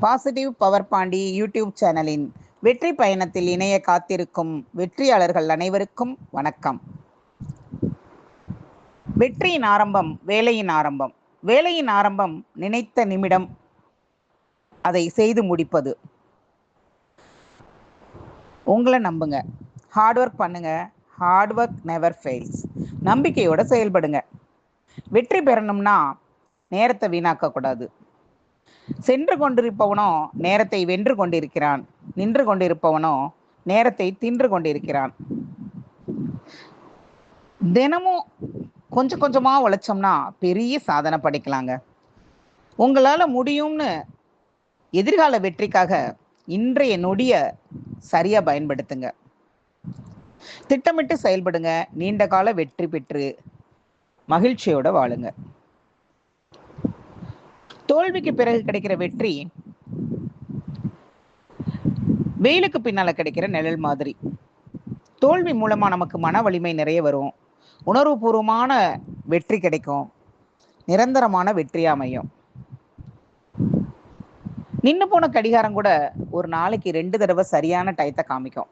Positive power Pandi YouTube சேனலின் வெற்றி பயணத்தில் இணைய காத்திருக்கும் வெற்றியாளர்கள் அனைவருக்கும் வணக்கம். வெற்றியின் ஆரம்பம் வேலையின் ஆரம்பம். வேலையின் ஆரம்பம் நினைத்த நிமிடம் அதை செய்து முடிப்பது. உங்களை நம்புங்க, ஹார்ட் ஒர்க் பண்ணுங்க. Hard work never fails. நம்பிக்கையோட செயல்படுங்க. வெற்றி பெறணும்னா நேரத்தை வீணாக்க கூடாது. சென்று கொண்டிருப்பவனோ நேரத்தை வென்று கொண்டிருக்கிறான், நின்று கொண்டிருப்பவனோ நேரத்தை தின்று கொண்டிருக்கிறான். தினமும் கொஞ்சம் கொஞ்சமா உழைச்சோம்னா பெரிய சாதனை படைக்கலாங்க. உங்களால முடியும்னு எதிர்கால வெற்றிக்காக இன்றைய நொடிய சரியா பயன்படுத்துங்க. திட்டமிட்டு செயல்படுங்க. நீண்ட கால வெற்றி பெற்று மகிழ்ச்சியோட வாழுங்க. தோல்விக்கு பிறகு கிடைக்கிற வெற்றி வெயிலுக்கு பின்னால கிடைக்கிற நிழல் மாதிரி. தோல்வி மூலமா நமக்கு மன வலிமை நிறைய வரும். உணர்வுபூர்வமான வெற்றி கிடைக்கும். நிரந்தரமான வெற்றியா அமையும். நின்று போன கடிகாரம் கூட ஒரு நாளைக்கு 2 தடவை சரியான டயத்தை காமிக்கும்.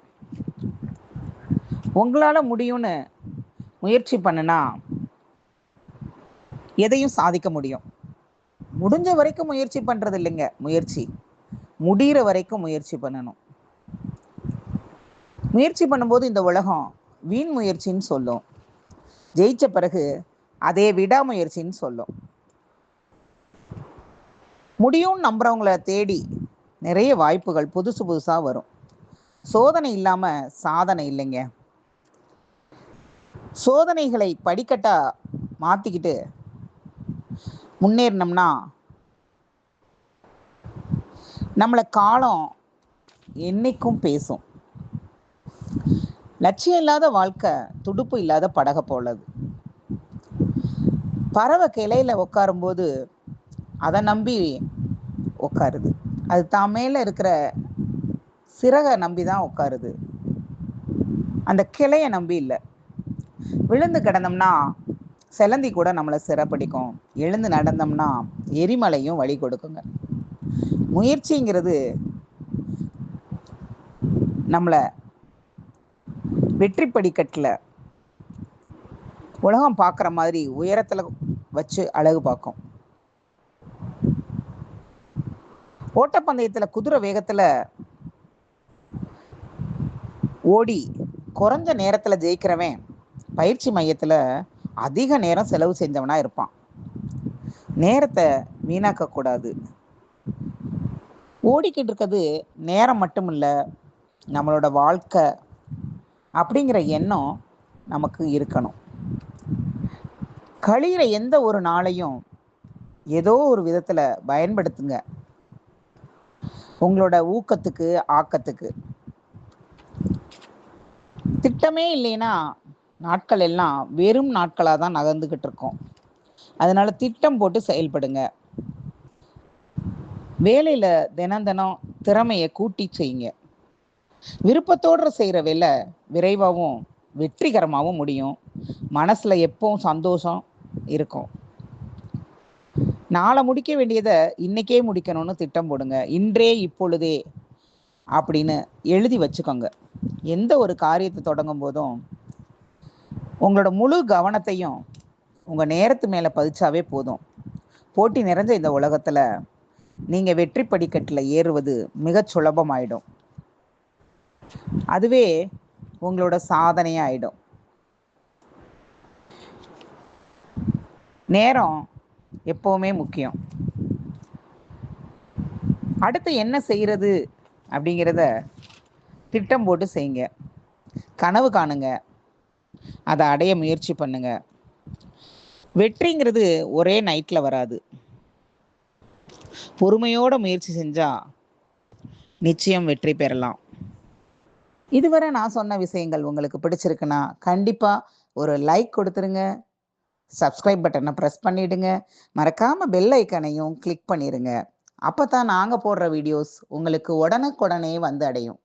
உங்களால முடியும்னு முயற்சி பண்ணுனா எதையும் சாதிக்க முடியும். முடிஞ்ச வரைக்கும் முயற்சி பண்றது இல்லைங்க, முயற்சி முடிகிற வரைக்கும் முயற்சி பண்ணணும். முயற்சி பண்ணும்போது இந்த உலகம் வீண் முயற்சின்னு சொல்லும். ஜெயிச்ச பிறகு அதே விடாமுயற்சின்னு சொல்லும். முடியும்னு நம்புறவங்களை தேடி நிறைய வாய்ப்புகள் புதுசு புதுசா வரும். சோதனை இல்லாம சாதனை இல்லைங்க. சோதனைகளை படிக்கட்டா மாத்திக்கிட்டு முன்னேறினோம்னா நம்மளை காலம் என்னைக்கும் பேசும். லட்சியம் இல்லாத வாழ்க்கை துடுப்பு இல்லாத படக போலது. பறவை கிளையில உட்காரும்போது அதை நம்பி உட்காருது. அது தான் மேல இருக்கிற சிறகை நம்பிதான் உட்காருது, அந்த கிளைய நம்பி இல்லை. விழுந்து கிடந்தோம்னா செலந்தி கூட நம்மளை சிறப்பிடிக்கும். எழுந்து நடந்தோம்னா எரிமலையும் வழி கொடுக்குங்க. முயற்சிங்கிறது நம்மளை வெற்றி படிக்கட்டில் உலகம் பார்க்குற மாதிரி உயரத்தில் வச்சு அழகு பார்க்கும். ஓட்டப்பந்தயத்தில் குதிரை வேகத்தில் ஓடி குறைஞ்ச நேரத்தில் ஜெயிக்கிறவன் பயிற்சி மையத்தில் அதிக நேரம் செலவு செஞ்சவனா இருப்பான். நேரத்தை வீணாக்க கூடாது. ஓடிக்கிட்டு இருக்கிறது நேரம் மட்டும் இல்லை, நம்மளோட வாழ்க்கை அப்படிங்கிற எண்ணம் நமக்கு இருக்கணும். கழிகிற எந்த ஒரு நாளையும் ஏதோ ஒரு விதத்துல பயன்படுத்துங்க, உங்களோட ஊக்கத்துக்கு ஆக்கத்துக்கு. திட்டமே இல்லைன்னா நாட்கள் எல்லாம் வெறும் நாட்களாக தான் நகர்ந்துகிட்டு இருக்கோம். அதனால திட்டம் போட்டு செயல்படுங்க. வேலையில தினம் தினம் திறமையை கூட்டி செய்யுங்க. விருப்பத்தோடு செய்கிற வேலை விரைவாகவும் வெற்றிகரமாகவும் முடியும். மனசுல எப்பவும் சந்தோஷம் இருக்கும். நாளை முடிக்க வேண்டியதை இன்னைக்கே முடிக்கணும்னு திட்டம் போடுங்க. இன்றே இப்பொழுதே அப்படின்னு எழுதி வச்சுக்கோங்க. எந்த ஒரு காரியத்தை தொடங்கும் போதும் உங்களோட முழு கவனத்தையும் உங்க நேரத்து மேல பதிச்சாவே போதும். போட்டி நிறைஞ்ச இந்த உலகத்துல நீங்க வெற்றி படிக்கட்டுல ஏறுவது மிக சுலபமாயிடும். அதுவே உங்களோட சாதனையா ஆயிடும். நேரம் எப்பவுமே முக்கியம். அடுத்து என்ன செய்யறது அப்படிங்கிறத திட்டம் போட்டு செய்யுங்க. கனவு காணுங்க, அதை அடைய முயற்சி பண்ணுங்க. வெற்றிங்கிறது ஒரே நைட்ல வராது. பொறுமையோட முயற்சி செஞ்சா நிச்சயம் வெற்றி பெறலாம். இதுவரை நான் சொன்ன விஷயங்கள் உங்களுக்கு பிடிச்சிருக்குன்னா கண்டிப்பா ஒரு லைக் கொடுத்துருங்க. சப்ஸ்கிரைப் பட்டனை ப்ரெஸ் பண்ணிடுங்க. மறக்காம பெல் ஐக்கனையும் கிளிக் பண்ணிடுங்க. அப்பதான் நாங்க போடுற வீடியோஸ் உங்களுக்கு உடனுக்குடனே வந்து அடையும்.